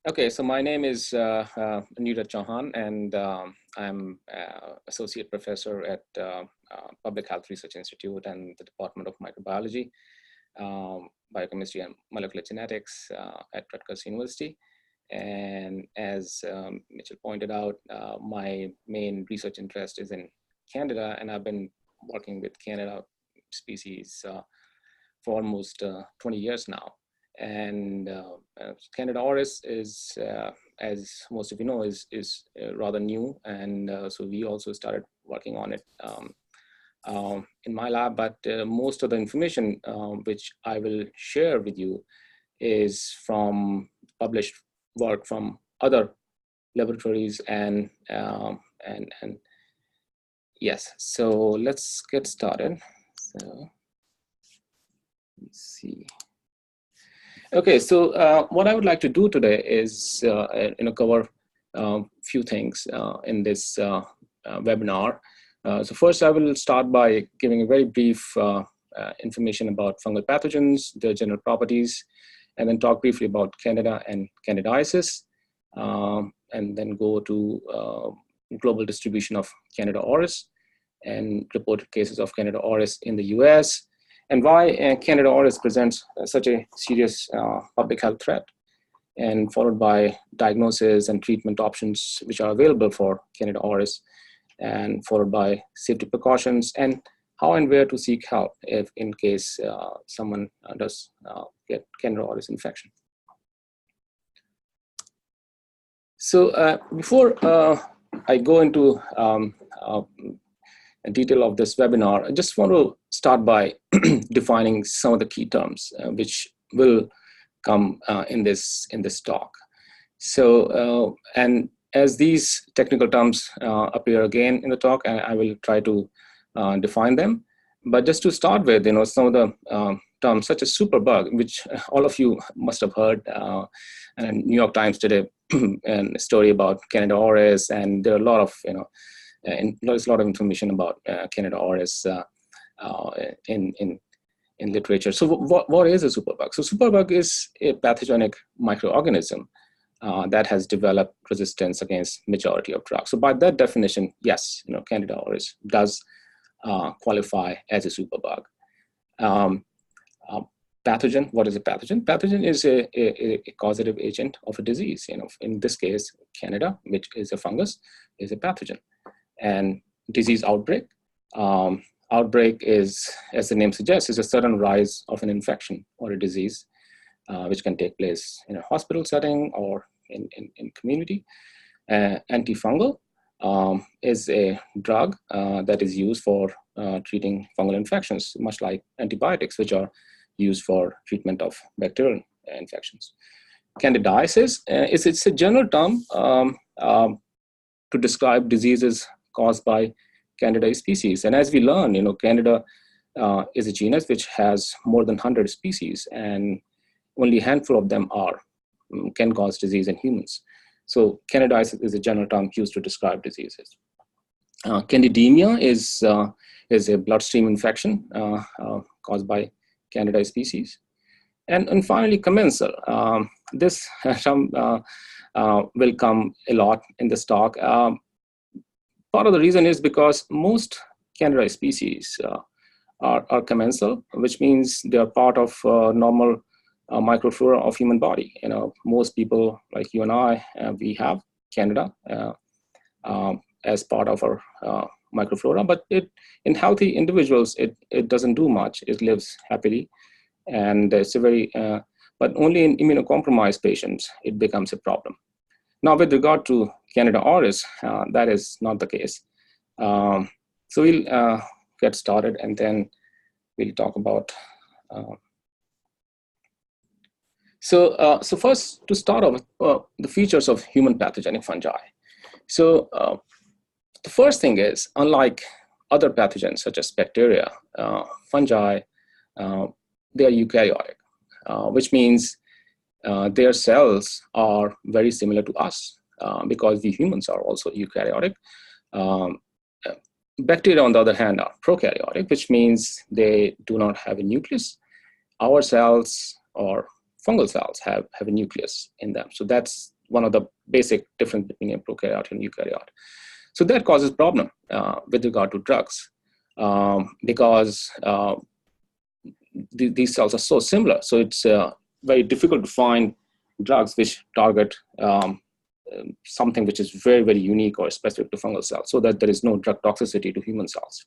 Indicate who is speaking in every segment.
Speaker 1: Okay, so my name is Neeraj Chauhan, and I'm associate professor at Public Health Research Institute and the Department of Microbiology, Biochemistry and Molecular Genetics at Rutgers University. And as Mitchell pointed out, my main research interest is in Candida, and I've been working with Candida species for almost 20 years now. And Candida auris is, as most of you know, is rather new, and so we also started working on it in my lab. But most of the information which I will share with you is from published work from other laboratories, and yes. So let's get started. So let's see. Okay, so what I would like to do today is cover a few things in this webinar. So first, I will start by giving a very brief information about fungal pathogens, their general properties, and then talk briefly about Candida and candidiasis, and then go to global distribution of Candida auris and reported cases of Candida auris in the US, and why Candida auris presents such a serious public health threat, and followed by diagnosis and treatment options which are available for Candida auris, and followed by safety precautions and how and where to seek help if in case someone does get Candida auris infection. So before I go into detail of this webinar, I just want to start by defining some of the key terms which will come in this talk. So and as these technical terms appear again in the talk, and I will try to define them. But just to start with, some of the terms such as superbug, which all of you must have heard, and New York Times did a story about Candida auris, and there are a lot of and there's a lot of information about Candida auris in literature. So what is a superbug? So superbug is a pathogenic microorganism that has developed resistance against majority of drugs. So by that definition, yes, Candida auris does qualify as a superbug. Pathogen, what is a pathogen? Pathogen is a causative agent of a disease. In this case, Candida, which is a fungus, is a pathogen. And disease outbreak. Outbreak is, as the name suggests, is a sudden rise of an infection or a disease, which can take place in a hospital setting or in community. Antifungal is a drug that is used for treating fungal infections, much like antibiotics, which are used for treatment of bacterial infections. Candidiasis, it's a general term to describe diseases caused by Candida species. And as we learn, Candida is a genus which has more than 100 species, and only a handful of them can cause disease in humans. So candidiasis is a general term used to describe diseases. Candidemia is a bloodstream infection caused by Candida species. And finally, commensal. This term will come a lot in this talk. Part of the reason is because most Candida species are commensal, which means they are part of normal microflora of human body. Most people like you and I, we have Candida as part of our microflora, but in healthy individuals, it doesn't do much. It lives happily, and it's a very, but only in immunocompromised patients, it becomes a problem. Now, with regard to Candida auris, that is not the case. So we'll get started, and then we'll talk about. So first, to start off, the features of human pathogenic fungi. So the first thing is, unlike other pathogens such as bacteria, fungi, they are eukaryotic, which means their cells are very similar to us because we humans are also eukaryotic. Bacteria, on the other hand, are prokaryotic, which means they do not have a nucleus. Our cells or fungal cells have a nucleus in them. So that's one of the basic difference between a prokaryote and eukaryote. So that causes problem with regard to drugs because these cells are so similar. So it's very difficult to find drugs which target something which is very, very unique or specific to fungal cells, so that there is no drug toxicity to human cells.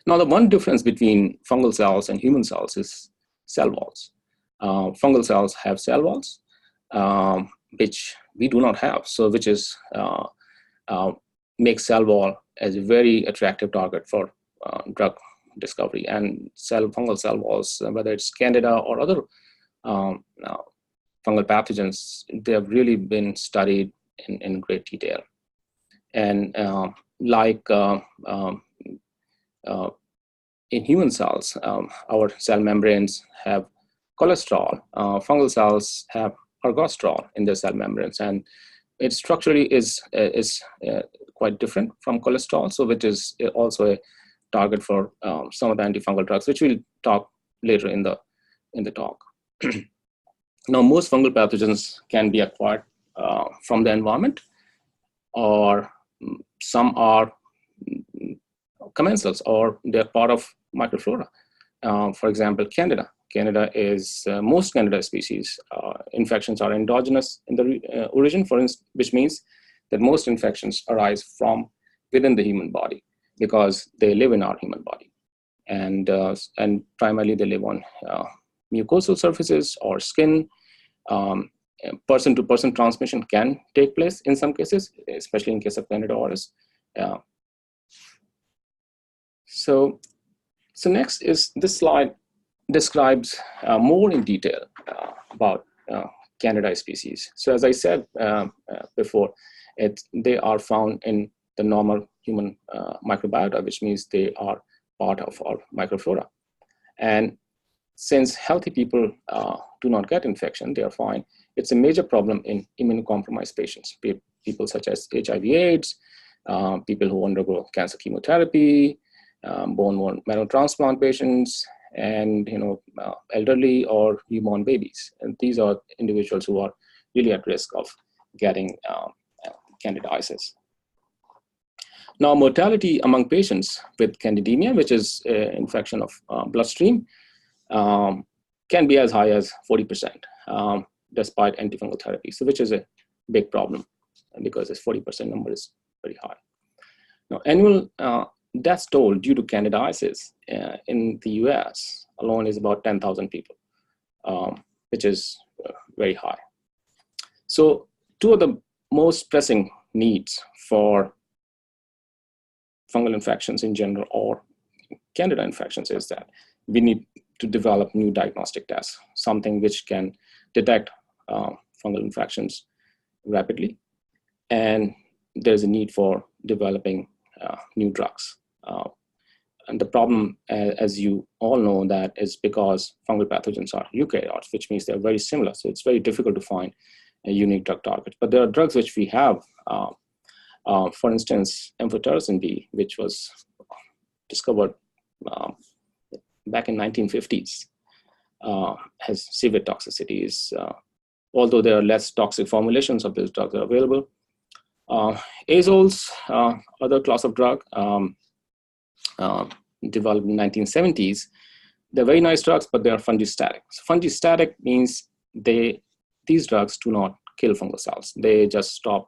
Speaker 1: Now, the one difference between fungal cells and human cells is cell walls. Fungal cells have cell walls, which we do not have, so which is makes cell wall as a very attractive target for drug discovery. And fungal cell walls, whether it's Candida or other fungal pathogens, they have really been studied in great detail. And in human cells, our cell membranes have cholesterol. Fungal cells have ergosterol in their cell membranes, and it structurally is quite different from cholesterol, so which is also a target for some of the antifungal drugs, which we'll talk later in the talk. Now, most fungal pathogens can be acquired from the environment, or some are commensals, or they're part of microflora. For example, Candida. Candida is most Candida species infections are endogenous in the origin, for instance, which means that most infections arise from within the human body because they live in our human body, and primarily they live on mucosal surfaces or skin. Person-to-person transmission can take place in some cases, especially in case of Candida auris. So next is this slide describes more in detail about Candida species. So as I said before, they are found in the normal human microbiota, which means they are part of our microflora. And since healthy people do not get infection, they are fine. It's a major problem in immunocompromised patients, people such as HIV/AIDS, people who undergo cancer chemotherapy, bone marrow transplant patients, and elderly or newborn babies. And these are individuals who are really at risk of getting candidiasis. Now, mortality among patients with candidemia, which is an infection of bloodstream, can be as high as 40%, despite antifungal therapy. So, which is a big problem because this 40% number is very high. Now, annual deaths toll due to candidiasis in the US alone is about 10,000 people, which is very high. So, two of the most pressing needs for fungal infections in general or Candida infections is that we need to develop new diagnostic tests, something which can detect fungal infections rapidly. And there's a need for developing new drugs. And the problem, as you all know, that is because fungal pathogens are eukaryotes, which means they're very similar. So it's very difficult to find a unique drug target. But there are drugs which we have, for instance, amphotericin B, which was discovered back in 1950s, has severe toxicities. Although there are less toxic formulations of these drugs are available. Azoles, other class of drug, developed in the 1970s. They're very nice drugs, but they are fungistatic. So fungistatic means these drugs do not kill fungal cells. They just stop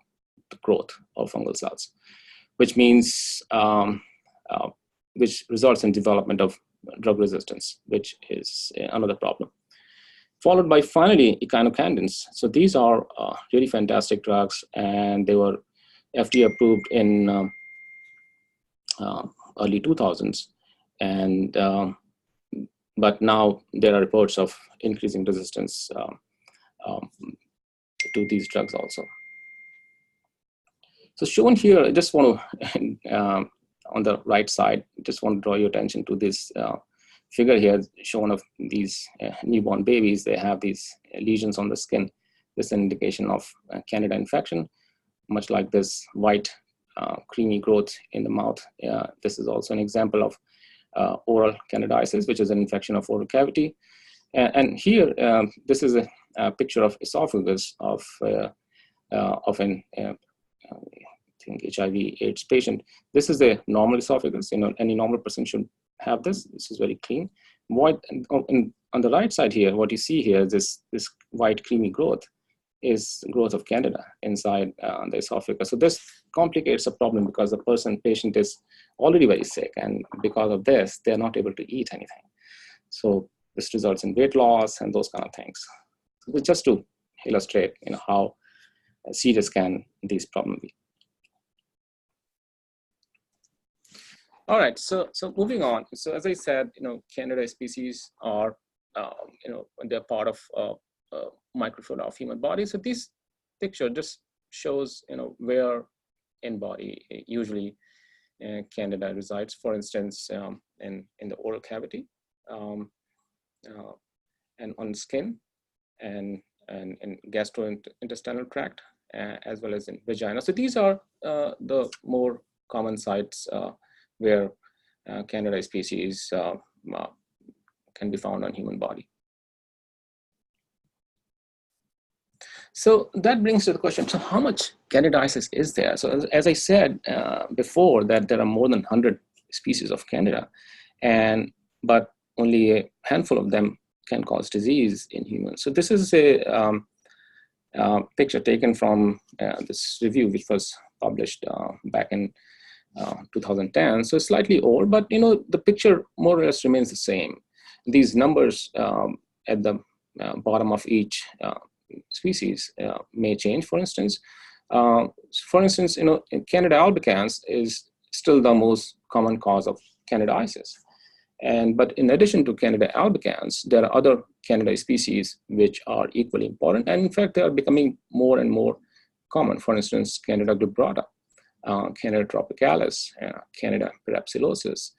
Speaker 1: the growth of fungal cells, which means, which results in development of drug resistance, which is another problem. Followed by finally echinocandins. So these are really fantastic drugs, and they were FDA approved in early 2000s, and but now there are reports of increasing resistance to these drugs also. So shown here, I just want to on the right side, just want to draw your attention to this figure here shown of these newborn babies. They have these lesions on the skin. This is an indication of Candida infection, much like this white creamy growth in the mouth. This is also an example of oral candidiasis, which is an infection of oral cavity. And here, this is a picture of esophagus of an I think HIV/AIDS patient. This is a normal esophagus. Any normal person should have this. This is very clean. On the right side here, what you see here is this white creamy growth is growth of Candida inside the esophagus. So this complicates the problem because the patient is already very sick, and because of this, they're not able to eat anything. So this results in weight loss and those kind of things. So just to illustrate, how serious can these problems be. All right, so moving on. So as I said, Candida species are, they're part of microflora of human body. So this picture just shows, where in body usually Candida resides. For instance, in the oral cavity, and on skin, and gastrointestinal tract, as well as in vagina. So these are the more common sites where Candida species can be found on human body. So that brings to the question, so how much Candidiasis is there? So as I said before, that there are more than 100 species of Candida, but only a handful of them can cause disease in humans. So this is a picture taken from this review, which was published back in 2010. So it's slightly old, but the picture more or less remains the same. These numbers at the bottom of each species may change. For instance, Candida albicans is still the most common cause of candidiasis. But in addition to Candida albicans, there are other Candida species which are equally important. And in fact, they are becoming more and more common. For instance, Candida glabrata, Candida tropicalis, Candida parapsilosis.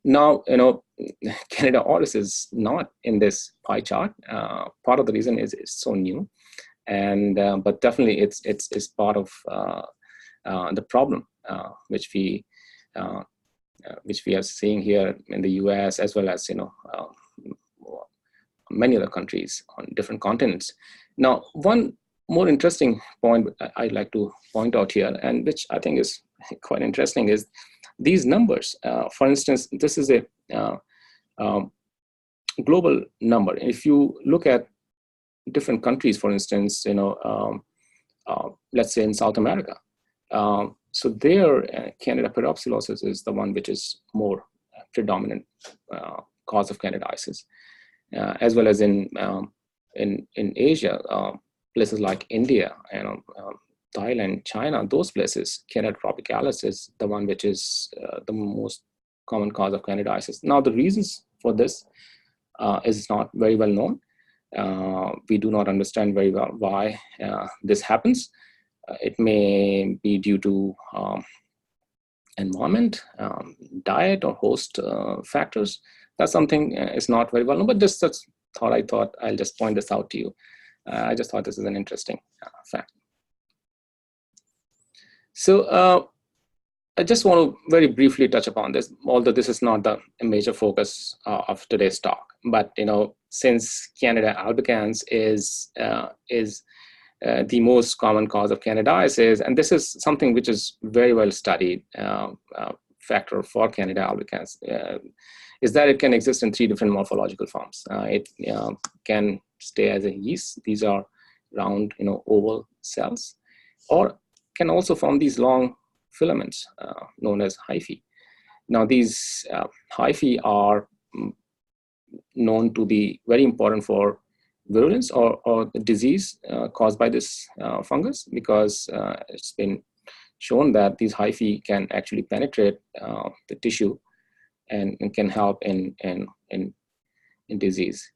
Speaker 1: Now, Candida auris is not in this pie chart. Part of the reason is it's so new, but definitely it's part of the problem which we are seeing here in the U.S. as well as many other countries on different continents. Now, one more interesting point I'd like to point out here, and which I think is quite interesting, is these numbers. For instance, this is a global number. If you look at different countries, for instance, let's say in South America, so there, Candida parapsilosis is the one which is more predominant cause of candidiasis, as well as in Asia, places like India and Thailand, China, those places, Candida tropicalis is the one which is the most common cause of candidiasis. Now, the reasons for this is not very well known. We do not understand very well why this happens. It may be due to environment, diet, or host factors. That's something is not very well known, but just I thought I'll just point this out to you. I just thought this is an interesting fact. So I just want to very briefly touch upon this, although this is not the major focus of today's talk. But since Candida albicans is the most common cause of candidiasis, and this is something which is very well studied factor for Candida albicans, is that it can exist in 3 different morphological forms. It can stay as a yeast. These are round, oval cells, or can also form these long filaments known as hyphae. Now, these hyphae are known to be very important for virulence or the disease caused by this fungus, because it's been shown that these hyphae can actually penetrate the tissue and can help in disease.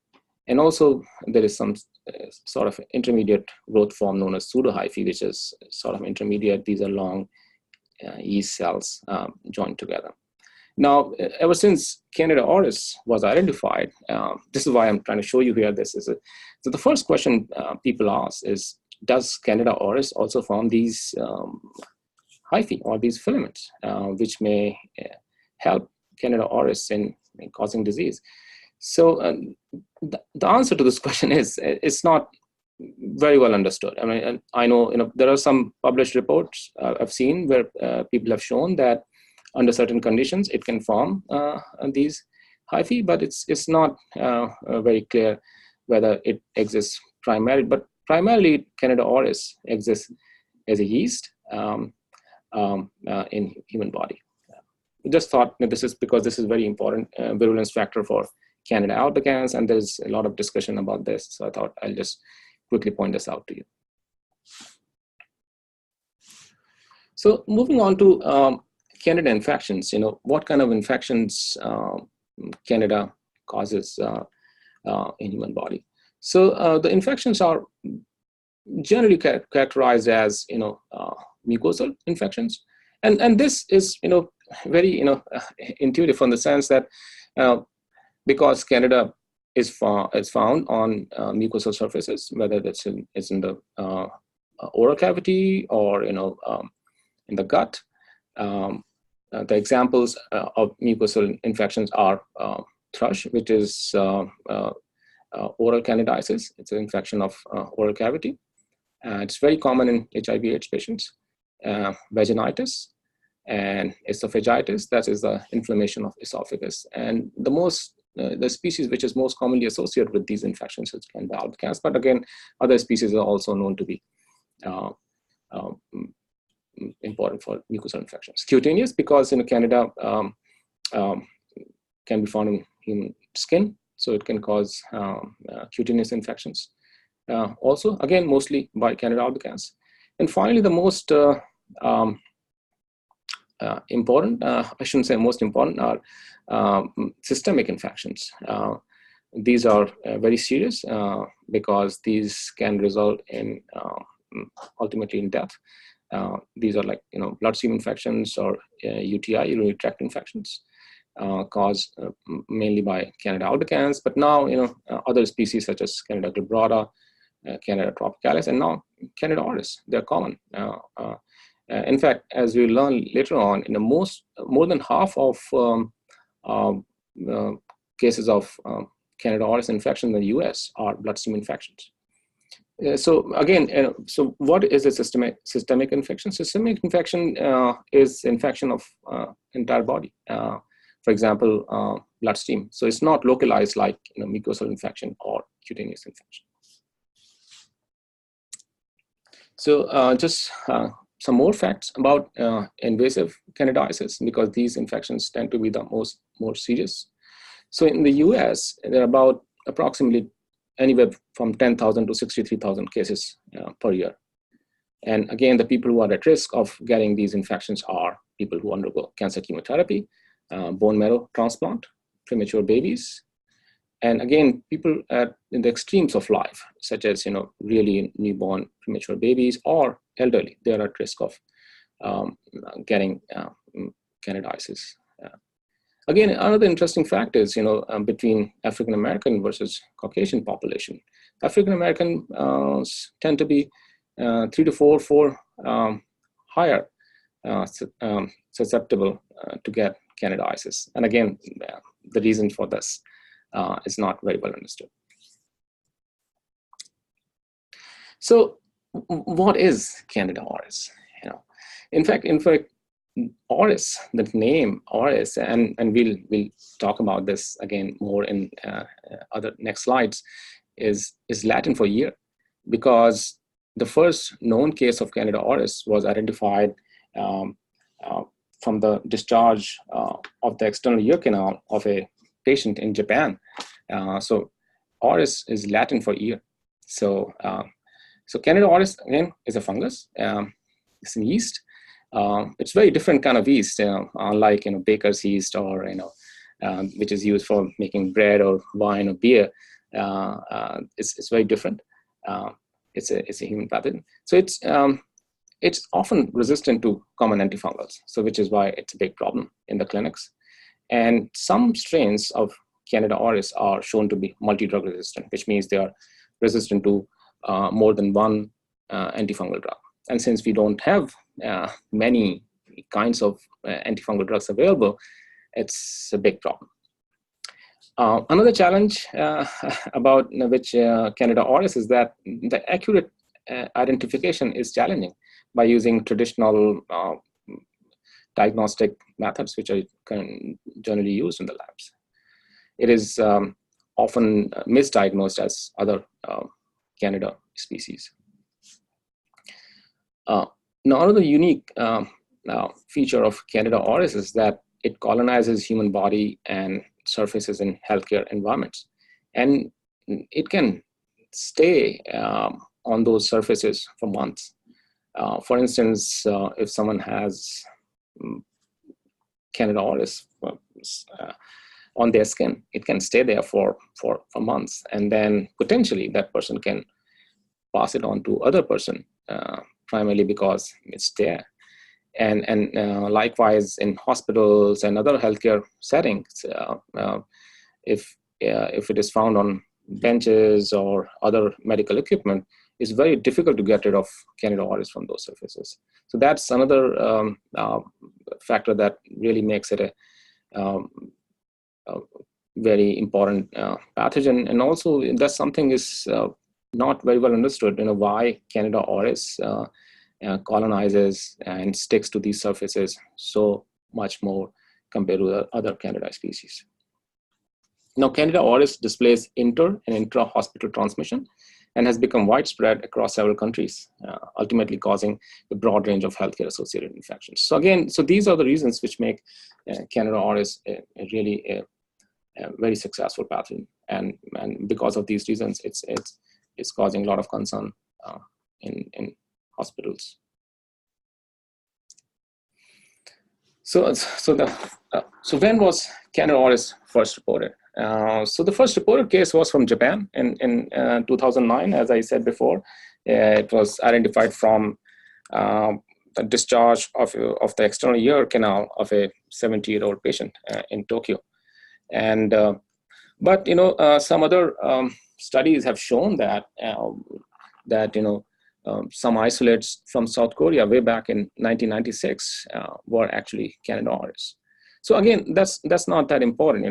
Speaker 1: And also, there is some sort of intermediate growth form known as pseudohyphae, which is sort of intermediate. These are long yeast cells joined together. Now, ever since Candida auris was identified, this is why I'm trying to show you here. So the first question people ask is, does Candida auris also form these hyphae or these filaments, which may help Candida auris in causing disease? So the answer to this question is it's not very well understood. I mean, I know, there are some published reports I've seen where people have shown that under certain conditions it can form these hyphae, but it's not very clear whether it exists primarily. But primarily, Candida auris exists as a yeast in human body. I just thought that this is because this is very important virulence factor for Candida albicans, and there's a lot of discussion about this. So I thought I'll just quickly point this out to you. So moving on to Candida infections, what kind of infections Candida causes in human body. So the infections are generally characterized as mucosal infections, and this is very intuitive from the sense that because Candida is found on mucosal surfaces, whether that's in the oral cavity or in the gut. The examples of mucosal infections are thrush, which is oral candidiasis. It's an infection of oral cavity. It's very common in HIV/AIDS patients. Vaginitis and esophagitis, that is the inflammation of esophagus. And the species which is most commonly associated with these infections is Candida albicans, but again, other species are also known to be important for mucosal infections. Cutaneous, because Candida can be found in human skin, so it can cause cutaneous infections. Also, again, mostly by Candida albicans. And finally, the most important, I shouldn't say most important, are systemic infections. These are very serious because these can result in ultimately in death. These are like bloodstream infections or UTI, urinary tract infections, caused mainly by Candida albicans. But now other species such as Candida glabrata, Candida tropicalis, and now Candida auris, they're common. In fact, as we learn later on, more than half of cases of Candida auris infection in the US are bloodstream infections. So again, so what is a systemic infection? Systemic infection is infection of entire body. For example, bloodstream. So it's not localized like mucosal infection or cutaneous infection. So just some more facts about invasive candidiasis, because these infections tend to be the more serious. So in the US, there are about approximately anywhere from 10,000 to 63,000 cases per year. And again, the people who are at risk of getting these infections are people who undergo cancer chemotherapy, bone marrow transplant, premature babies, and again, people in the extremes of life, such as really newborn premature babies or elderly, they are at risk of getting candidiasis. Again, another interesting fact is, between African American versus Caucasian population, African Americans tend to be 3 to 4 higher susceptible to get candidiasis. And again, the reason for this is not very well understood. So, what is Candida auris? In fact, auris, the name auris, and we'll talk about this again more in other next slides, is Latin for year, because the first known case of Candida auris was identified from the discharge of the external ear canal of a patient in Japan. So auris is Latin for ear. So Candida auris again is a fungus. It's a yeast. It's very different kind of yeast, unlike baker's yeast or which is used for making bread or wine or beer. It's very different. It's a human pathogen. So it's often resistant to common antifungals. So which is why it's a big problem in the clinics. And some strains of Candida auris are shown to be multi-drug resistant, which means they are resistant to more than one antifungal drug. And since we don't have many kinds of antifungal drugs available, it's a big problem. Another challenge about which Candida auris is that the accurate identification is challenging by using traditional diagnostic methods, which are generally used in the labs. It is often misdiagnosed as other Candida species. Now, another unique feature of Candida auris is that it colonizes human body and surfaces in healthcare environments. And it can stay on those surfaces for months. For instance, if someone has Candida auris on their skin, it can stay there for months. And then potentially that person can pass it on to other person, primarily because it's there. And likewise in hospitals and other healthcare settings, if it is found on benches or other medical equipment, it's very difficult to get rid of Candida auris from those surfaces. So that's another factor that really makes it a very important pathogen. And also that's something is not very well understood, why Candida auris colonizes and sticks to these surfaces so much more compared to the other Candida species. Now, Candida auris displays inter and intra-hospital transmission and has become widespread across several countries, ultimately causing a broad range of healthcare-associated infections. So again, these are the reasons which make Candida auris really a very successful pathogen, and because of these reasons, it's causing a lot of concern in hospitals. So when was Candida auris first reported? So the first reported case was from Japan in 2009. As I said before, it was identified from a discharge of the external ear canal of a 70-year-old patient in Tokyo. And but some other studies have shown that some isolates from South Korea way back in 1996 were actually Candida auris. So again, that's not that important.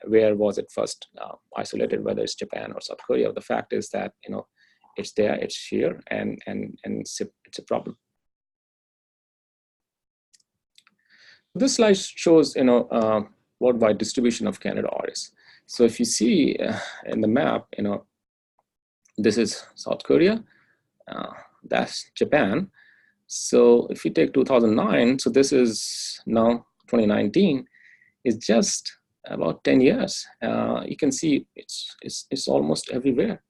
Speaker 1: Where was it first isolated, whether it's Japan or South Korea? The fact is that it's there, it's here, and it's a problem. This slide shows worldwide distribution of Candida auris. So if you see in the map, this is South Korea, that's Japan. So if you take 2009, so this is now 2019, it's just about 10 years. You can see it's almost everywhere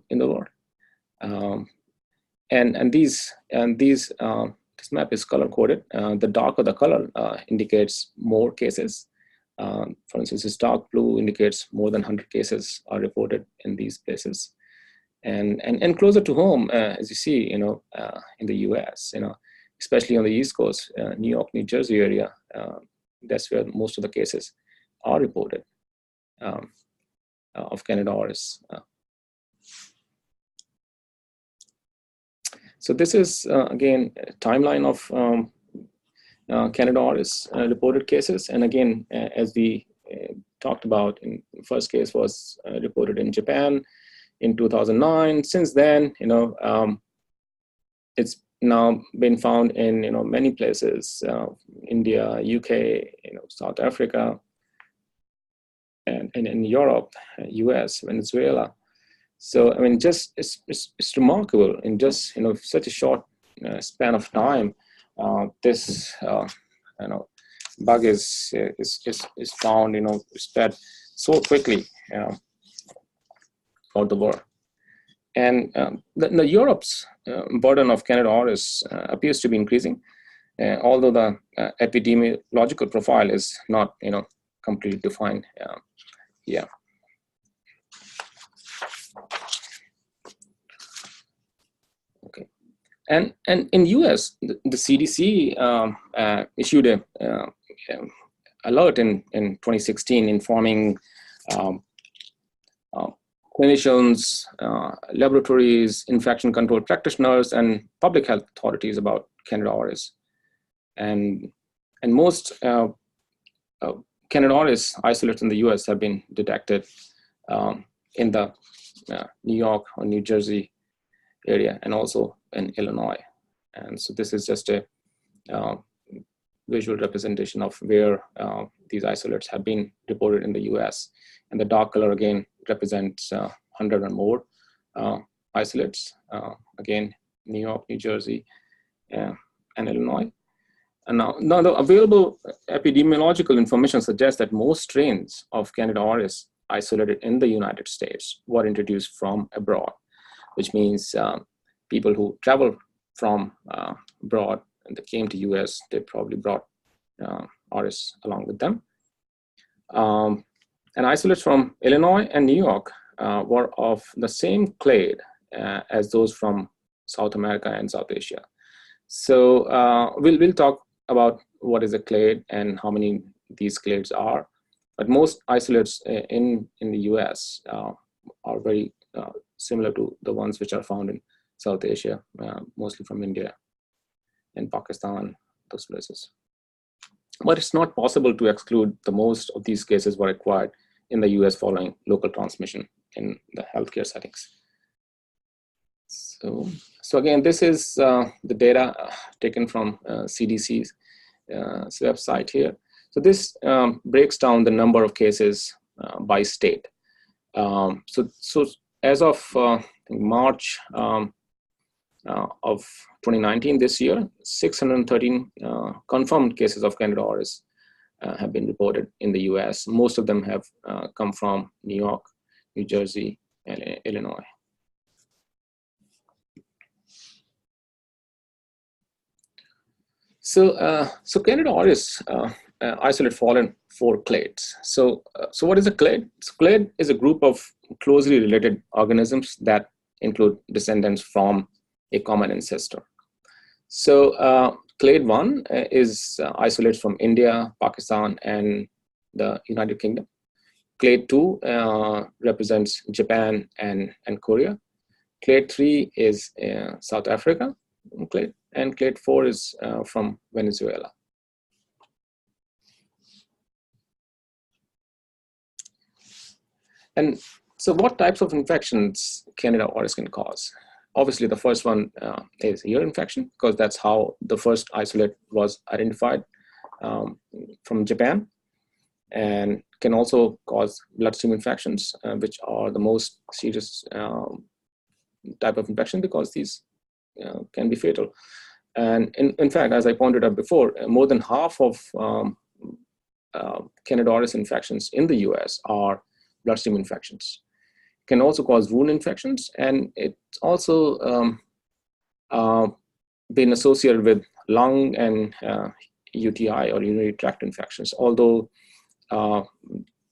Speaker 1: in the world. This map is color coded. The darker the color indicates more cases. For instance, this dark blue indicates more than 100 cases are reported in these places. And closer to home, as you see, in the US, especially on the East Coast, New York, New Jersey area, that's where most of the cases are reported of Candida auris. So this is, again, a timeline of Candida auris reported cases. And again, as we talked about, in the first case was reported in Japan in 2009. Since then, it's now been found in many places, India, UK, South Africa, and in Europe, US, Venezuela. So I mean, just it's remarkable in just such a short span of time. This bug is found spread so quickly throughout the world. And the Europe's burden of Candida auris appears to be increasing, although the epidemiological profile is not completely defined. Yeah. Okay. And in US, the CDC issued a alert in 2016 informing clinicians, laboratories, infection control practitioners, and public health authorities about Candida auris. And most Candida auris isolates in the US have been detected in the New York or New Jersey area and also in Illinois. And so this is just a visual representation of where these isolates have been reported in the US. And the dark color again represents 100 or more isolates, again, New York, New Jersey, and Illinois. And now the available epidemiological information suggests that most strains of Candida auris isolated in the United States were introduced from abroad, which means people who travel from abroad and they came to US, they probably brought auris along with them. And isolates from Illinois and New York were of the same clade as those from South America and South Asia. So we'll talk about what is a clade and how many these clades are. But most isolates in the US are very similar to the ones which are found in South Asia, mostly from India and Pakistan, those places. But it's not possible to exclude the most of these cases were acquired in the US following local transmission in the healthcare settings. So again, this is the data taken from CDC's website here. So this breaks down the number of cases by state. So as of March of 2019, this year, 613 confirmed cases of Candida auris have been reported in the US. Most of them have come from New York, New Jersey, and Illinois. So Candida auris isolate fall in 4 clades. So what is a clade? So clade is a group of closely related organisms that include descendants from a common ancestor. So clade 1 is isolates from India, Pakistan, and the United Kingdom. Clade 2 represents Japan and Korea. Clade 3 is South Africa, and clade 4 is from Venezuela. And so what types of infections Candida auris can cause? Obviously, the first one is ear infection, because that's how the first isolate was identified from Japan, and can also cause bloodstream infections, which are the most serious type of infection because these can be fatal. And in fact, as I pointed out before, more than half of Candida auris infections in the US are bloodstream infections. Can also cause wound infections, and it's also been associated with lung and UTI or urinary tract infections. Although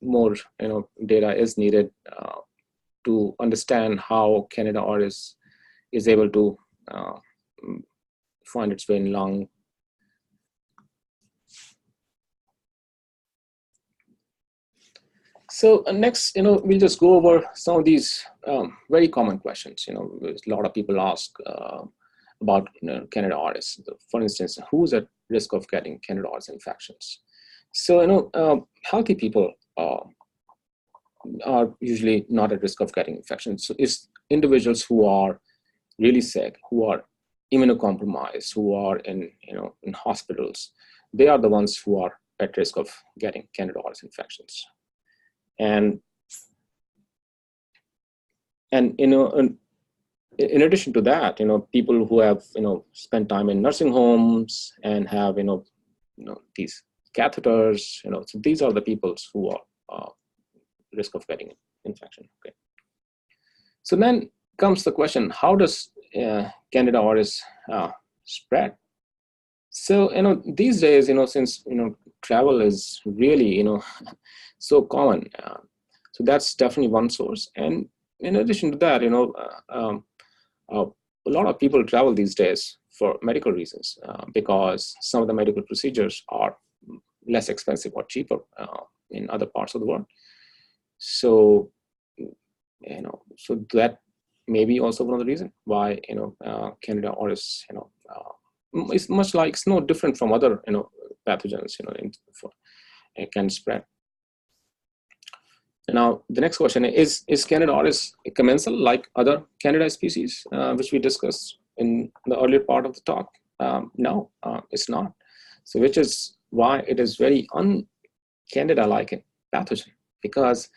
Speaker 1: more data is needed to understand how Candida auris is able to find its way in lung. So next, we'll just go over some of these very common questions. A lot of people ask about Candida auris. For instance, who's at risk of getting Candida auris infections? So healthy people are usually not at risk of getting infections. So it's individuals who are really sick, who are immunocompromised, who are in hospitals. They are the ones who are at risk of getting Candida auris infections. And in addition to that, people who have spent time in nursing homes and have these catheters, so these are the people who are risk of getting infection. Okay. So then comes the question: how does Candida auris spread? So these days, since travel is really so common, so that's definitely one source. And in addition to that, a lot of people travel these days for medical reasons because some of the medical procedures are less expensive or cheaper in other parts of the world. So so that may be also one of the reasons why Candida auris it's much like, it's no different from other pathogens can spread. Now, the next question is Candida auris commensal like other Candida species, which we discussed in the earlier part of the talk? No, it's not. So, which is why it is very un-Candida-like pathogen, because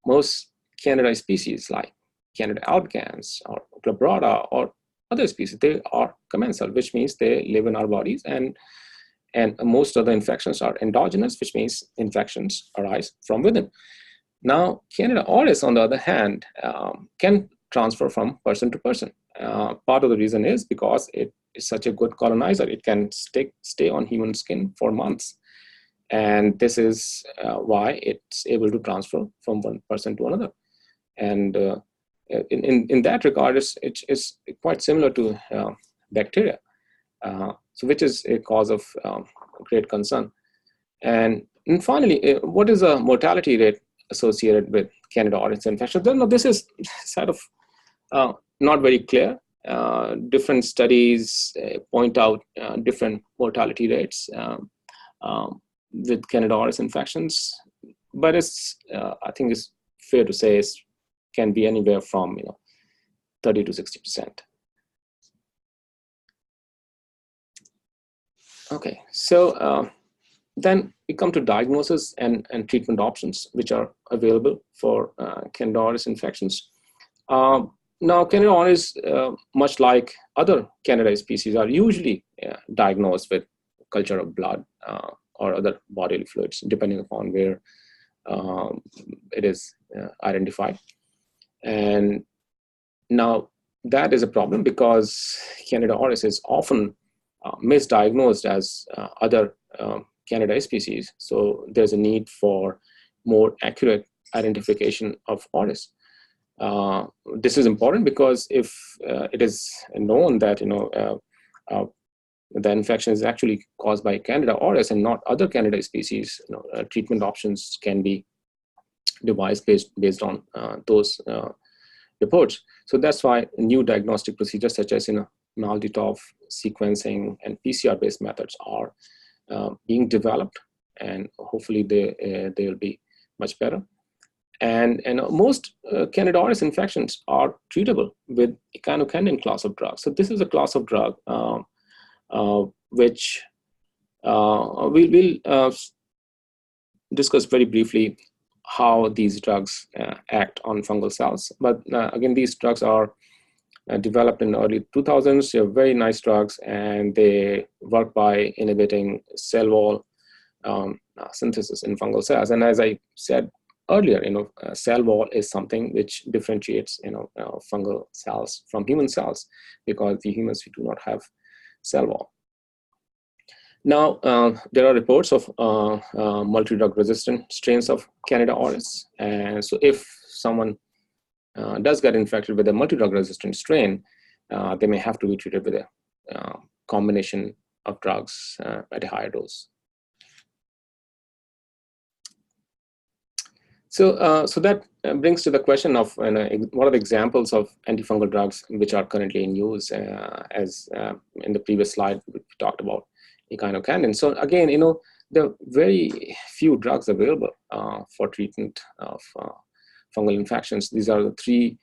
Speaker 1: most Candida species like Candida albicans or glabrata or other species, they are commensal, which means they live in our bodies, and most of the infections are endogenous, which means infections arise from within. Now, Candida auris, on the other hand, can transfer from person to person. Part of the reason is because it is such a good colonizer. It can stay on human skin for months. And this is why it's able to transfer from one person to another. And in that regard, it's quite similar to bacteria, so which is a cause of great concern. And finally, what is the mortality rate associated with Candida auris infection? Then, this is sort of not very clear. Different studies point out different mortality rates with Candida auris infections, but it's I think it's fair to say it can be anywhere from 30 to 60%. Okay, so then we come to diagnosis and treatment options which are available for Candida auris infections. Now, Candida auris, much like other Candida species, are usually diagnosed with culture of blood or other bodily fluids, depending upon where it is identified. And now that is a problem because Candida auris is often misdiagnosed as other Candida species. So there's a need for more accurate identification of auris. This is important because if it is known that the infection is actually caused by Candida auris and not other Candida species, treatment options can be devised based on those reports. So that's why new diagnostic procedures such as MALDI-TOF sequencing and PCR-based methods are being developed, and hopefully they will be much better. And most Candida auris infections are treatable with Echinocandin class of drugs. So this is a class of drug which we'll discuss very briefly how these drugs act on fungal cells. But again, these drugs are developed in the early 2000s. They're very nice drugs, and they work by inhibiting cell wall synthesis in fungal cells. And as I said earlier, cell wall is something which differentiates fungal cells from human cells, because we humans, we do not have cell wall. Now, there are reports of multi-drug resistant strains of Candida auris. And so if someone does get infected with a multi-drug resistant strain, they may have to be treated with a combination of drugs at a higher dose. So, so that brings to the question of what are the examples of antifungal drugs which are currently in use, as in the previous slide we talked about Echinocandin. So again, there are very few drugs available for treatment of fungal infections. These are the three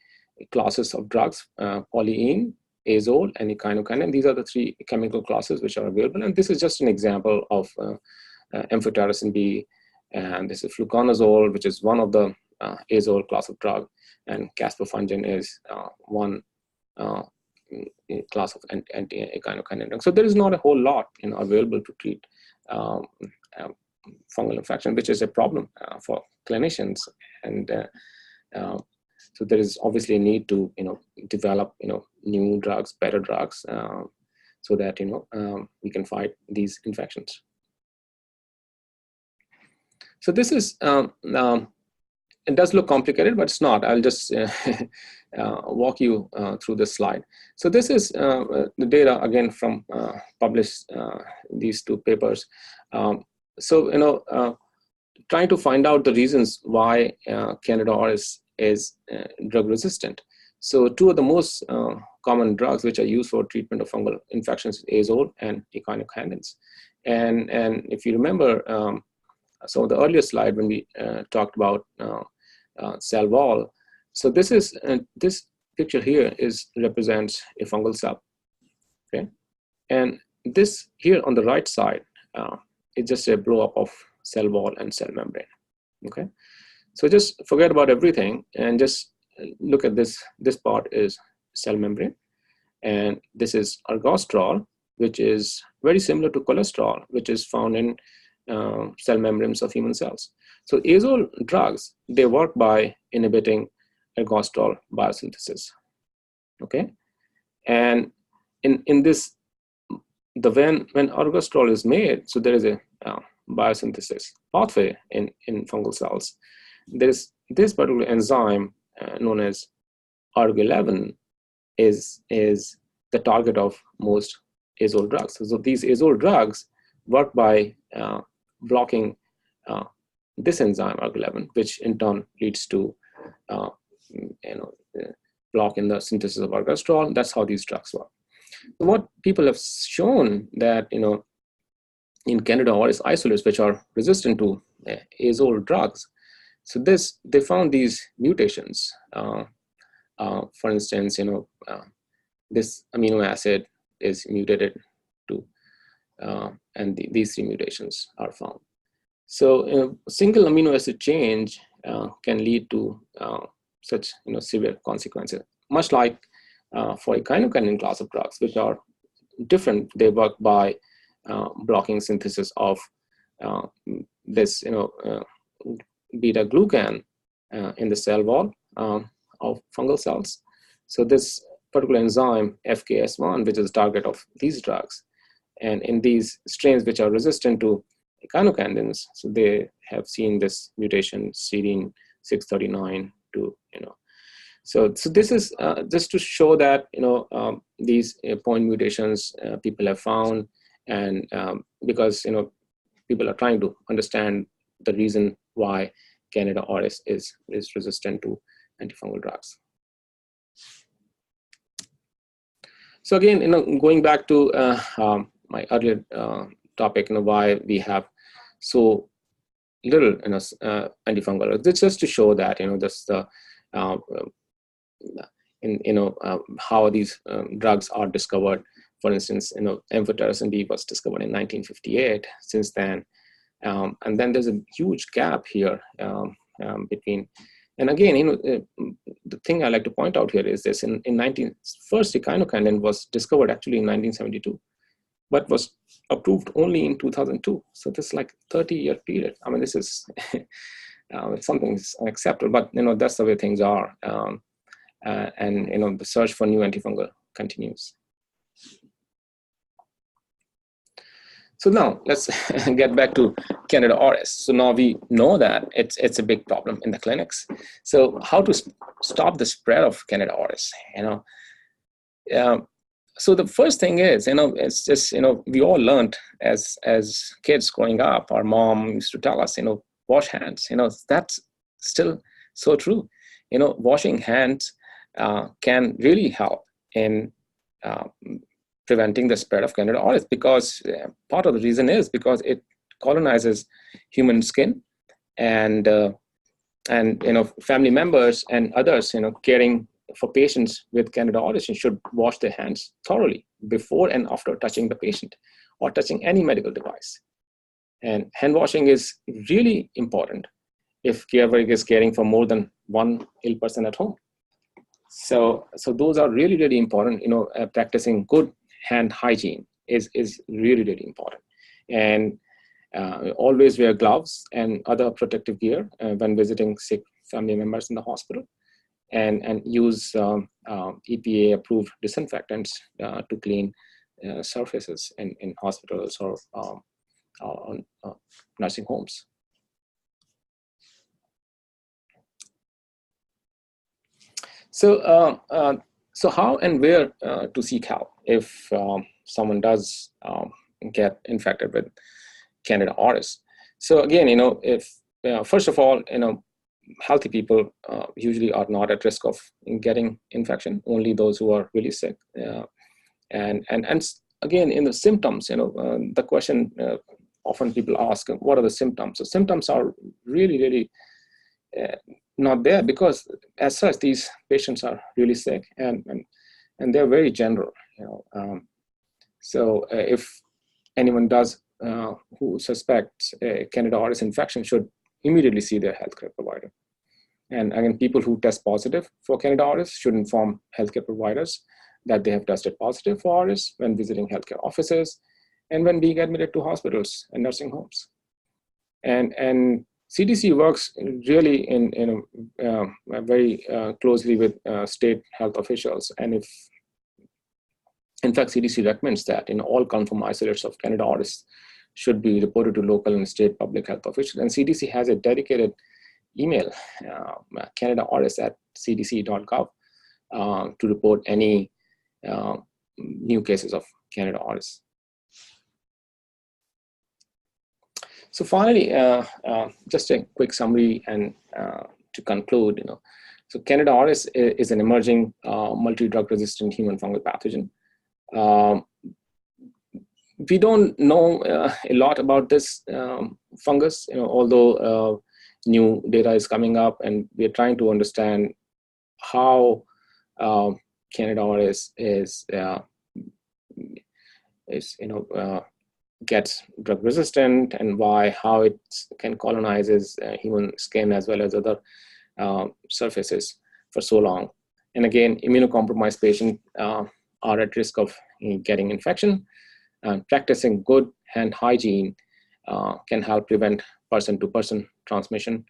Speaker 1: classes of drugs: polyene, azole, and Echinocandin. These are the three chemical classes which are available. And this is just an example of amphotericin B. And this is fluconazole, which is one of the azole class of drug, and caspofungin is one class of anti-echinocandin drug. So there is not a whole lot available to treat fungal infection, which is a problem for clinicians. And so there is obviously a need to develop new drugs, better drugs, so that we can fight these infections. So this is, it does look complicated, but it's not. I'll just walk you through this slide. So this is the data, again, from published these two papers. So, trying to find out the reasons why Candida auris is drug resistant. So two of the most common drugs which are used for treatment of fungal infections is azole and echinocandins. And if you remember, So the earlier slide when we talked about cell wall. So this is this picture here represents a fungal cell. Okay, and this here on the right side is just a blow up of cell wall and cell membrane. Okay, so just forget about everything and just look at this. This part is cell membrane, and this is ergosterol, which is very similar to cholesterol, which is found in cell membranes of human cells. So azole drugs, they work by inhibiting ergosterol biosynthesis. Okay, and in this, when ergosterol is made, so there is a biosynthesis pathway in fungal cells. There is this particular enzyme known as Erg11 is the target of most azole drugs. So these azole drugs work by blocking this enzyme Erg11, which in turn leads to block in the synthesis of ergosterol. That's how these drugs work. So what people have shown that in Candida auris isolates, which are resistant to azole drugs, so they found these mutations. For instance, this amino acid is mutated to, and these three mutations are found. So a single amino acid change can lead to such severe consequences. Much like for Echinocandin class of drugs, which are different, they work by blocking synthesis of this beta glucan in the cell wall of fungal cells. So this particular enzyme FKS1, which is the target of these drugs, and in these strains which are resistant to echinocandins, so they have seen this mutation serine 639 to So this is just to show that these point mutations people have found, and because people are trying to understand the reason why Candida auris is resistant to antifungal drugs. So again, going back to my earlier topic, why we have so little antifungal. It's just to show that just the how these drugs are discovered. For instance, amphotericin B was discovered in 1958. Since then, and then there's a huge gap here between. And again, the thing I like to point out here is this: first echinocandin was discovered actually in 1972, but was approved only in 2002. So this is like 30-year period. I mean, this is something's unacceptable. But that's the way things are. And the search for new antifungal continues. So now let's get back to Candida auris. So now we know that it's a big problem in the clinics. So how to stop the spread of Candida auris? So the first thing is, it's just, we all learned as kids growing up. Our mom used to tell us, wash hands. That's still so true. Washing hands can really help in preventing the spread of Candida auris, because part of the reason is because it colonizes human skin, and family members and others caring for patients with Candida auris should wash their hands thoroughly before and after touching the patient or touching any medical device. And hand washing is really important if caregiver is caring for more than one ill person at home. So those are really, really important. Practicing good hand hygiene is really, really important. And always wear gloves and other protective gear when visiting sick family members in the hospital, and use EPA approved disinfectants to clean surfaces in hospitals or nursing homes. So how and where to seek help if someone does get infected with Candida auris? So again, if first of all, healthy people usually are not at risk of getting infection. Only those who are really sick. And again, in the symptoms, the question often people ask, what are the symptoms? So symptoms are really not there, because as such, these patients are really sick, and they're very general. So if anyone does who suspects a Candida auris infection should immediately see their healthcare provider. And again, people who test positive for Candida auris should inform healthcare providers that they have tested positive for auris when visiting healthcare offices and when being admitted to hospitals and nursing homes. And CDC works really very closely with state health officials. And if, in fact, CDC recommends that all confirmed isolates of Candida auris should be reported to local and state public health officials. And CDC has a dedicated email, candidaauris@cdc.gov, to report any new cases of Candida auris. So finally, just a quick summary and to conclude, so Candida auris is an emerging multi-drug resistant human fungal pathogen. We don't know a lot about this fungus, although new data is coming up, and we are trying to understand how Candida auris gets drug resistant, and how it can colonizes human skin as well as other surfaces for so long. And again, immunocompromised patients are at risk of getting infection. Practicing good hand hygiene can help prevent person-to-person transmission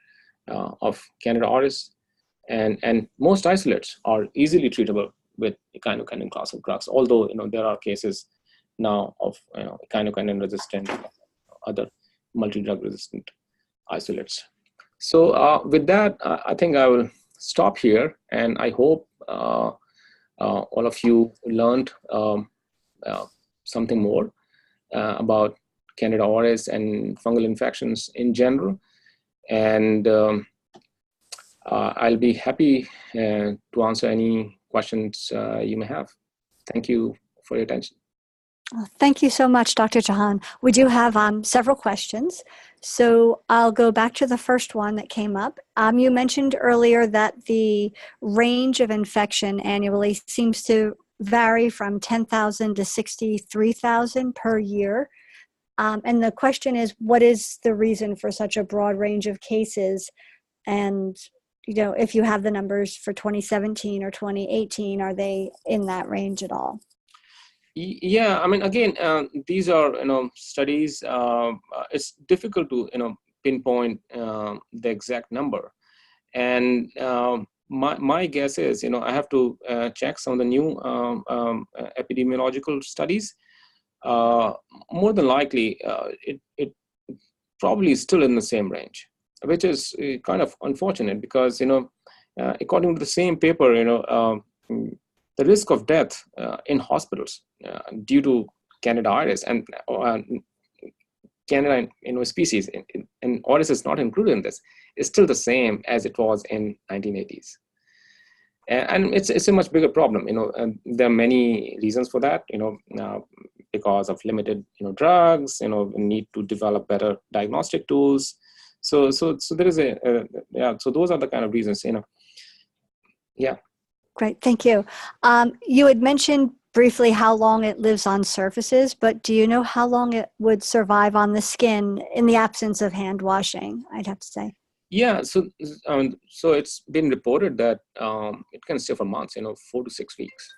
Speaker 1: of Candida auris. And most isolates are easily treatable with Echinocandin class of drugs, although there are cases now of Echinocandin resistant, other multi-drug resistant isolates. So with that, I think I will stop here, and I hope all of you learned something more about Candida auris and fungal infections in general. And I'll be happy to answer any questions you may have. Thank you for your attention.
Speaker 2: Thank you so much, Dr. Chauhan. We do have several questions. So I'll go back to the first one that came up. You mentioned earlier that the range of infection annually seems to vary from 10,000 to 63,000 per year. And the question is, what is the reason for such a broad range of cases? And, if you have the numbers for 2017 or 2018, are they in that range at all?
Speaker 1: Yeah, I mean, again, these are, studies. It's difficult to, pinpoint the exact number. And my guess is, I have to check some of the new epidemiological studies. More than likely, it probably is still in the same range, which is kind of unfortunate because, according to the same paper, the risk of death in hospitals due to Candida auris and Candida species, and auris is not included in this, is still the same as it was in 1980s. And it's a much bigger problem. And there are many reasons for that. Because of limited drugs. Need to develop better diagnostic tools. So there is so those are the kind of reasons. Yeah.
Speaker 2: Great, thank you. You had mentioned briefly how long it lives on surfaces, but do you know how long it would survive on the skin in the absence of hand washing, I'd have to say?
Speaker 1: Yeah, so it's been reported that it can stay for months, 4 to 6 weeks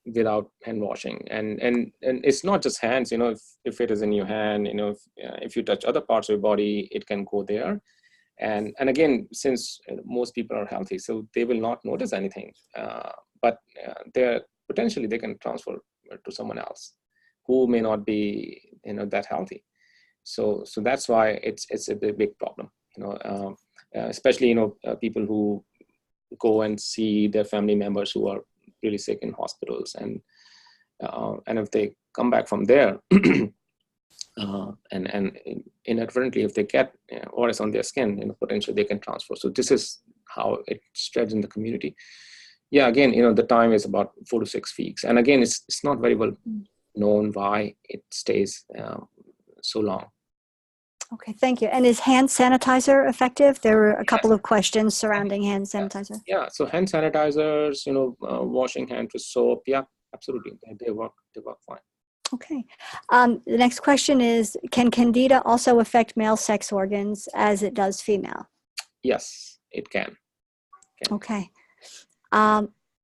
Speaker 1: without hand washing. And it's not just hands, if it is in your hand, if you touch other parts of your body, it can go there. And again, since most people are healthy, so they will not notice anything, but potentially they can transfer to someone else who may not be that healthy. So that's why it's a big problem, especially people who go and see their family members who are really sick in hospitals, and if they come back from there. And inadvertently, if they get auris on their skin, potentially they can transfer. So this is how it spreads in the community. Yeah, again, the time is about 4 to 6 weeks, and again, it's not very well known why it stays so long.
Speaker 2: Okay, thank you. And is hand sanitizer effective? There were a couple of questions surrounding hand sanitizer.
Speaker 1: Yeah, so hand sanitizers, washing hands with soap, yeah, absolutely, they work fine.
Speaker 2: Okay. The next question is, can Candida also affect male sex organs as it does female?
Speaker 1: Yes, it can.
Speaker 2: Okay.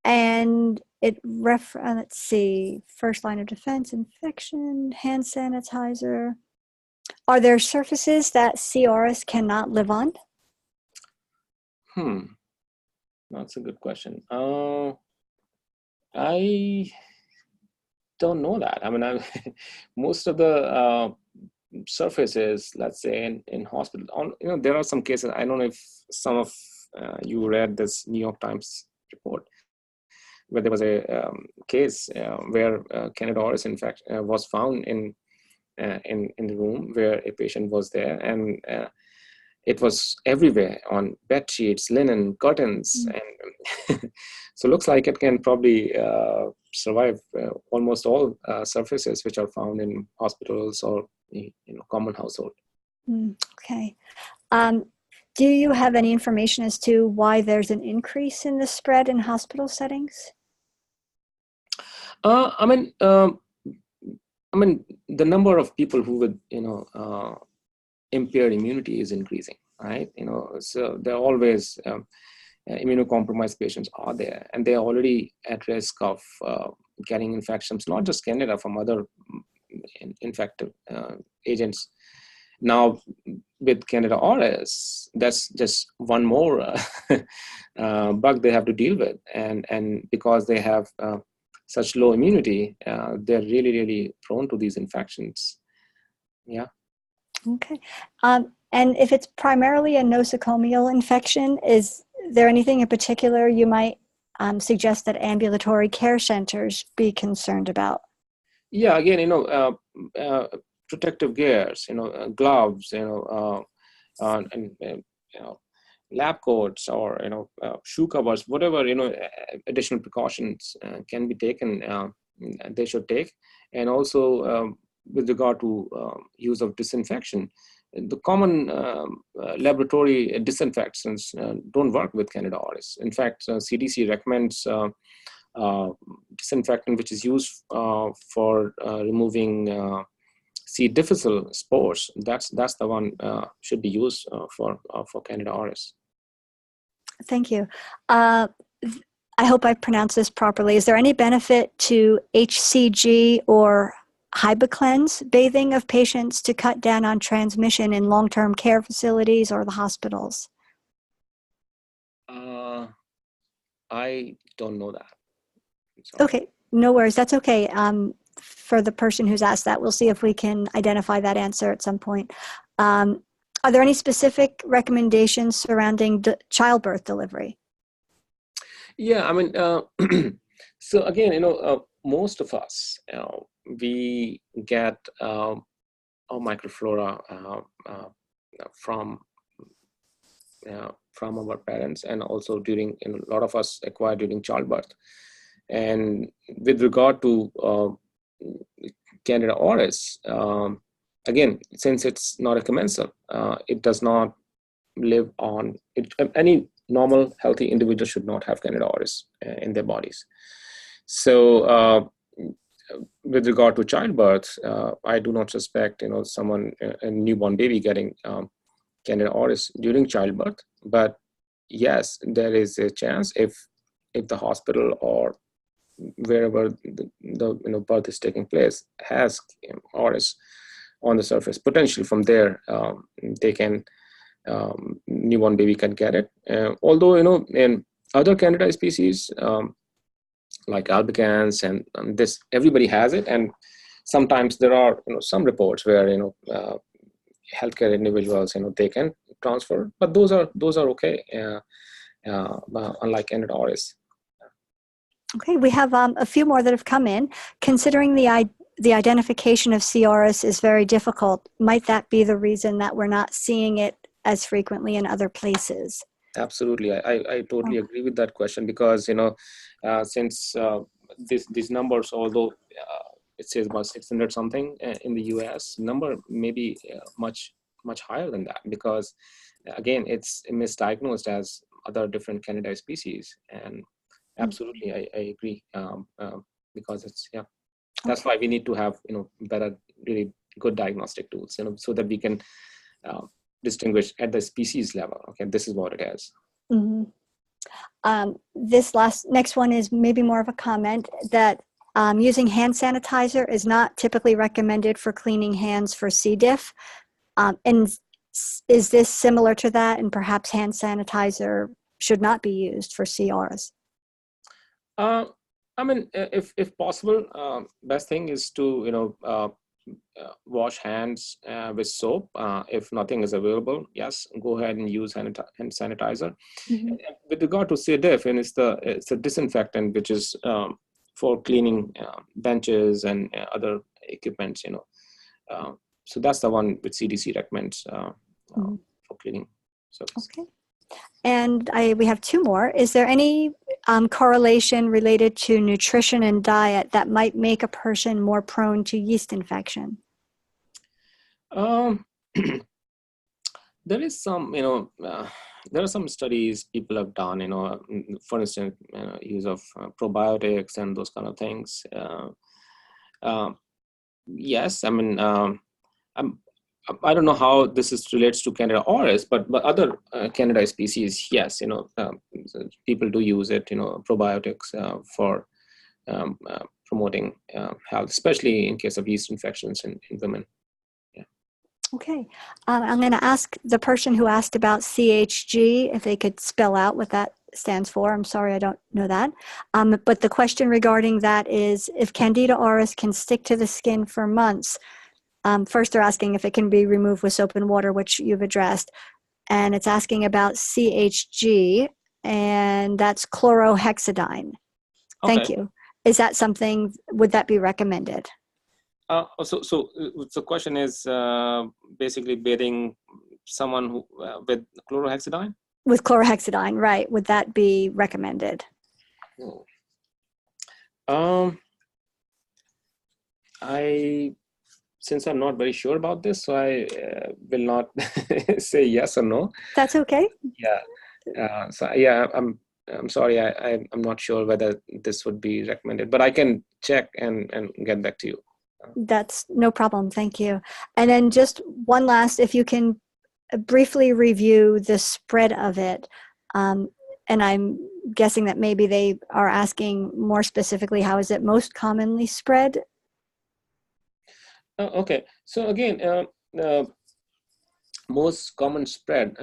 Speaker 2: And let's see, first line of defense, infection, hand sanitizer. Are there surfaces that C. auris cannot live on?
Speaker 1: That's a good question. I don't know that. I mean, most of the surfaces, let's say in hospital, there are some cases. I don't know if some of you read this New York Times report, where there was a case where Candida auris, in fact, was found in the room where a patient was there, and it was everywhere on bed sheets, linen, curtains, and so looks like it can probably survive almost all surfaces which are found in hospitals or common household.
Speaker 2: Okay. Do you have any information as to why there's an increase in the spread in hospital settings?
Speaker 1: I mean, the number of people who with impaired immunity is increasing, right? So there are always immunocompromised patients are there, and they are already at risk of getting infections, not just Candida, from other infective agents. Now, with Candida auris, that's just one more bug they have to deal with, and because they have such low immunity, they're really, really prone to these infections. Yeah.
Speaker 2: Okay. And if it's primarily a nosocomial infection, is there anything in particular you might suggest that ambulatory care centers be concerned about?
Speaker 1: Yeah, again, protective gears, gloves, and lab coats, or shoe covers, whatever additional precautions can be taken, they should take. And also with regard to use of disinfection, the common laboratory disinfectants don't work with Candida auris. In fact, CDC recommends disinfectant which is used for removing C. difficile spores. That's the one should be used for Candida auris.
Speaker 2: Thank you. I hope I pronounced this properly. Is there any benefit to HCG or Hibiclens bathing of patients to cut down on transmission in long-term care facilities or the hospitals?
Speaker 1: I don't know that.
Speaker 2: Okay, no worries. That's okay. For the person who's asked that, we'll see if we can identify that answer at some point. Are there any specific recommendations surrounding childbirth delivery?
Speaker 1: Yeah, I mean, so again, most of us, we get our microflora from our parents, and also during, a lot of us acquire during childbirth. And with regard to Candida auris, again, since it's not a commensal, it does not live on it. Any normal, healthy individual should not have Candida auris in their bodies. So with regard to childbirth, I do not suspect someone, a newborn baby, getting Candida auris during childbirth. But yes, there is a chance if the hospital or wherever the birth is taking place has auris on the surface, potentially from there they can newborn baby can get it. Although in other Candida species like albicans and this, everybody has it, and sometimes there are some reports where healthcare individuals they can transfer, but those are okay, unlike Candida auris.
Speaker 2: Okay, we have a few more that have come in. Considering the identification of C. auris is very difficult, might that be the reason that we're not seeing it as frequently in other places?
Speaker 1: Absolutely, I totally agree with that question, because since these numbers, although it says about 600 something in the US. Number maybe much higher than that, because again, it's misdiagnosed as other different Candida species. And absolutely, I agree, because it's, yeah, that's why we need to have, better, really good diagnostic tools, so that we can distinguish at the species level. Okay, this is what it is.
Speaker 2: This next one is maybe more of a comment that using hand sanitizer is not typically recommended for cleaning hands for C. diff. And is this similar to that? And perhaps hand sanitizer should not be used for C. auris?
Speaker 1: I mean, if possible, best thing is to, wash hands with soap. If nothing is available, yes, go ahead and use hand sanitizer. With regard to C. diff, and it's a disinfectant, which is for cleaning benches and other equipments, so that's the one which CDC recommends for cleaning surface.
Speaker 2: Okay. And we have two more. Is there any correlation related to nutrition and diet that might make a person more prone to yeast infection?
Speaker 1: There is some, there are some studies people have done, for instance, use of probiotics and those kind of things. Yes, I mean, I don't know how this relates to Candida auris, but other Candida species, yes, people do use it, probiotics for promoting health, especially in case of yeast infections in women. Yeah.
Speaker 2: Okay, I'm going to ask the person who asked about CHG if they could spell out what that stands for. I'm sorry, I don't know that. But the question regarding that is, if Candida auris can stick to the skin for months, first, they're asking if it can be removed with soap and water, which you've addressed. And it's asking about CHG, and that's chlorhexidine.
Speaker 1: Okay.
Speaker 2: Thank you. Is that something, would that be recommended?
Speaker 1: So the question is basically bathing someone who, with chlorhexidine?
Speaker 2: With chlorhexidine, right. Would that be recommended?
Speaker 1: Since I'm not very sure about this, so I will not say yes or no.
Speaker 2: That's okay.
Speaker 1: Yeah. So yeah, I'm sorry. I'm not sure whether this would be recommended, but I can check and get back to you.
Speaker 2: That's no problem. Thank you. And then just one last, if you can briefly review the spread of it. And I'm guessing that maybe they are asking more specifically, how is it most commonly spread?
Speaker 1: Okay, so again, most common spread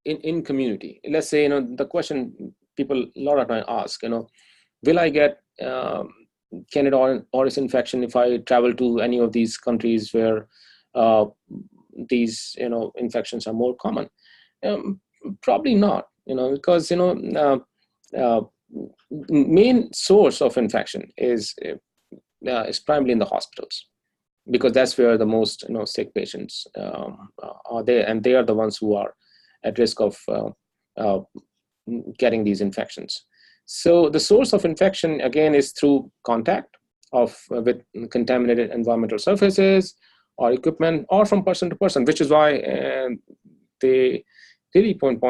Speaker 1: in community. Let's say, the question people a lot of time ask, will I get Candida auris infection if I travel to any of these countries where these infections are more common? Probably not, because main source of infection is primarily in the hospitals, because that's where the most sick patients are there, and they are the ones who are at risk of getting these infections. So the source of infection again is through contact with contaminated environmental surfaces or equipment, or from person to person, which is why they really point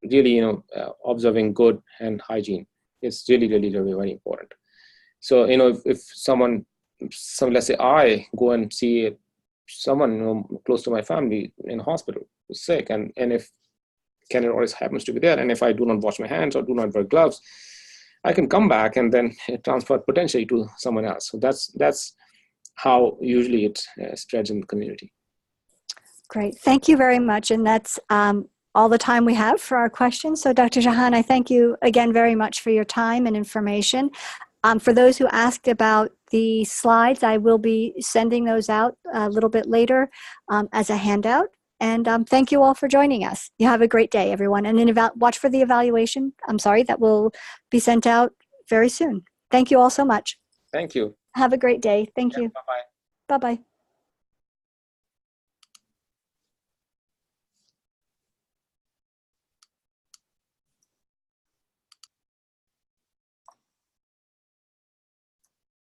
Speaker 1: really observing good hand hygiene is really very important. So if someone, let's say I go and see someone close to my family in a hospital who's sick, and if Candida auris happens to be there, and if I do not wash my hands or do not wear gloves, I can come back and then transfer potentially to someone else. So that's how usually it spreads in the community.
Speaker 2: Great, thank you very much, and that's all the time we have for our questions. So Dr. Chauhan, I thank you again very much for your time and information. For those who asked about the slides, I will be sending those out a little bit later as a handout. And thank you all for joining us. You have a great day, everyone. And then watch for the evaluation. That will be sent out very soon. Thank you all so much.
Speaker 1: Thank you.
Speaker 2: Have a great day. Thank you.
Speaker 1: Bye-bye.
Speaker 2: Bye-bye.